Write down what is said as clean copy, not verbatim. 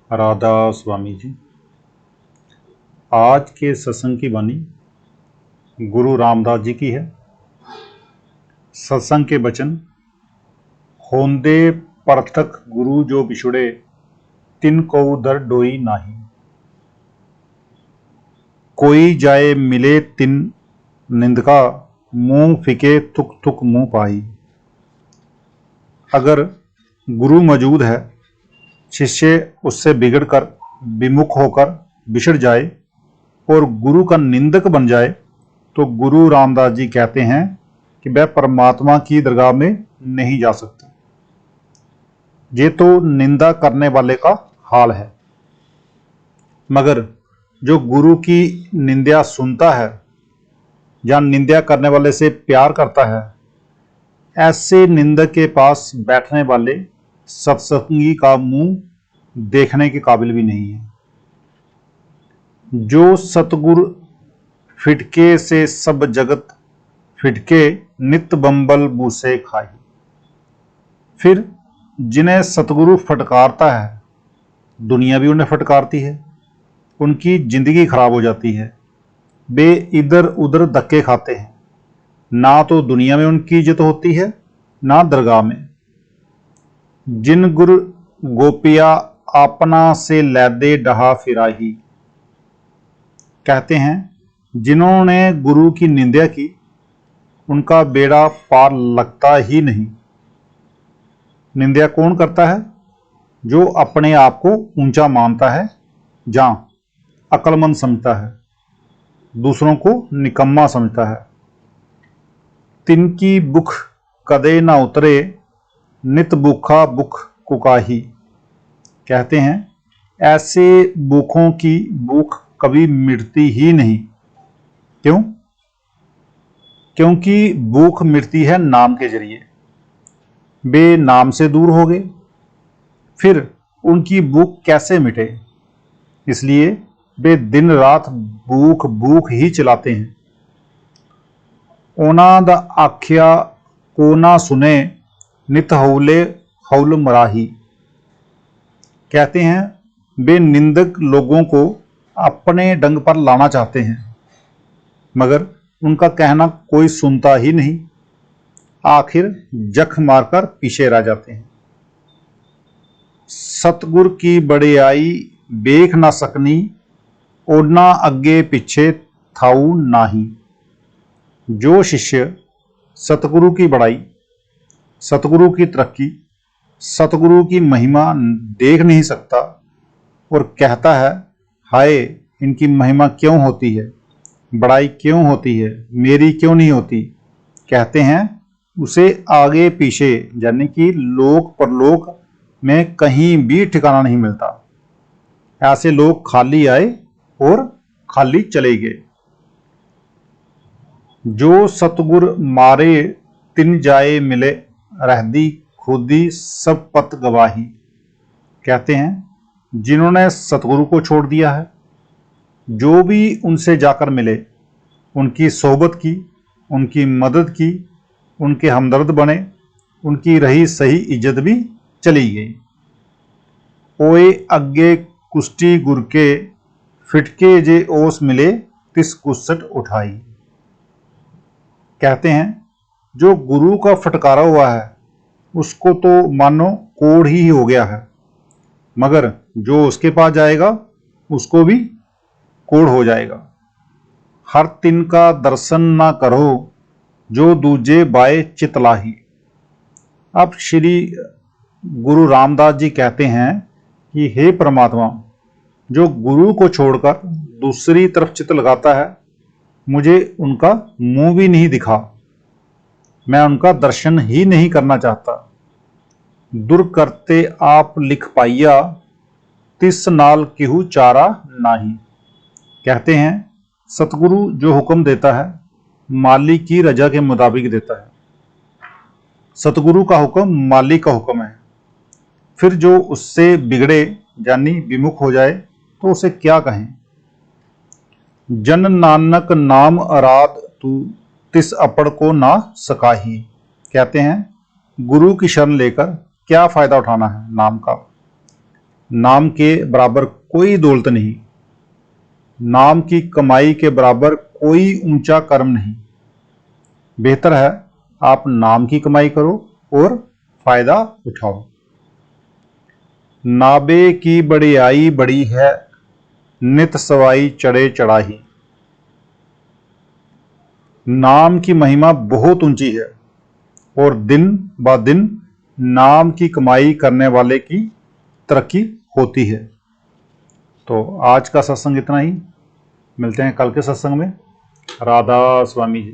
राधा स्वामी जी। आज के सत्संग की वाणी गुरु रामदास जी की है। सत्संग के वचन, होंदे परतक गुरु जो बिछुड़े, तिन को दर डोई नाही। कोई जाए मिले तिन निंदका, मुंह फिके तुक तुक मुंह पाई। अगर गुरु मौजूद है, शिष्य उससे बिगड़कर विमुख होकर बिछड़ जाए और गुरु का निंदक बन जाए तो गुरु रामदास जी कहते हैं कि वह परमात्मा की दरगाह में नहीं जा सकता। ये तो निंदा करने वाले का हाल है, मगर जो गुरु की निंदा सुनता है या निंदा करने वाले से प्यार करता है, ऐसे निंदक के पास बैठने वाले सत्संगी का मुंह देखने के काबिल भी नहीं है। जो सतगुरु फिटके से सब जगत फिटके, नित बंबल बूसे खाई। फिर जिन्हें सतगुरु फटकारता है, दुनिया भी उन्हें फटकारती है, उनकी जिंदगी खराब हो जाती है। वे इधर उधर धक्के खाते हैं, ना तो दुनिया में उनकी इज्जत होती है ना दरगाह में। जिन गुरु गोपिया अपना से लैदे डहा फिराही। कहते हैं जिन्होंने गुरु की निंदा की, उनका बेड़ा पार लगता ही नहीं। निंदा कौन करता है? जो अपने आप को ऊंचा मानता है, जहां अक्लमंद समझता है, दूसरों को निकम्मा समझता है। तिनकी बुख कदे ना उतरे, नित भूखा बुख कुकाही। कहते हैं ऐसे भूखों की भूख कभी मिटती ही नहीं। क्यों? क्योंकि भूख मिटती है नाम के जरिए। वे नाम से दूर हो गए, फिर उनकी भूख कैसे मिटे? इसलिए वे दिन रात भूख भूख ही चलाते हैं। ओना द आख्या को ना सुने, नित हौले हौल मराही। कहते हैं वे निंदक लोगों को अपने डंग पर लाना चाहते हैं, मगर उनका कहना कोई सुनता ही नहीं। आखिर जख मारकर पीछे रह जाते हैं। सतगुर की बड़ियाई देख ना सकनी, ओना अगे पीछे थाऊ नाही। जो शिष्य सतगुरु की बड़ाई, सतगुरु की तरक्की, सतगुरु की महिमा देख नहीं सकता और कहता है हाय इनकी महिमा क्यों होती है, बड़ाई क्यों होती है, मेरी क्यों नहीं होती, कहते हैं उसे आगे पीछे यानी कि लोक परलोक में कहीं भी ठिकाना नहीं मिलता। ऐसे लोग खाली आए और खाली चले गए। जो सतगुर मारे तिन जाए मिले, रहदी खुदी सब पत गवाही। कहते हैं जिन्होंने सतगुरु को छोड़ दिया है, जो भी उनसे जाकर मिले, उनकी सोहबत की, उनकी मदद की, उनके हमदर्द बने, उनकी रही सही इज्जत भी चली गई। ओए अगे कुष्टी गुर के, फिटके जे ओस मिले तिस कुसट उठाई। कहते हैं जो गुरु का फटकारा हुआ है, उसको तो मानो कोढ़ ही हो गया है, मगर जो उसके पास जाएगा उसको भी कोढ़ हो जाएगा। हर तिन का दर्शन ना करो, जो दूजे बाए चितलाही। अब श्री गुरु रामदास जी कहते हैं कि हे परमात्मा, जो गुरु को छोड़कर दूसरी तरफ चित लगाता है, मुझे उनका मुंह भी नहीं दिखा, मैं उनका दर्शन ही नहीं करना चाहता। दुर करते आप लिख पाइया, तिस नाल किहू चारा नाही। कहते हैं सतगुरु जो हुक्म देता है, मालिक की रजा के मुताबिक देता है। सतगुरु का हुक्म मालिक का हुक्म है। फिर जो उससे बिगड़े यानी विमुख हो जाए तो उसे क्या कहें? जन नानक नाम अराध तू, तिस अपड़ को ना सकाही। कहते हैं गुरु की शरण लेकर क्या फायदा उठाना है नाम का, नाम के बराबर कोई दौलत नहीं, नाम की कमाई के बराबर कोई ऊंचा कर्म नहीं। बेहतर है आप नाम की कमाई करो और फायदा उठाओ। नाबे की बड़ियाई बड़ी है, नित सवाई चढ़े चढ़ाही। नाम की महिमा बहुत ऊंची है और दिन ब दिन नाम की कमाई करने वाले की तरक्की होती है। तो आज का सत्संग इतना ही, मिलते हैं कल के सत्संग में। राधा स्वामी जी।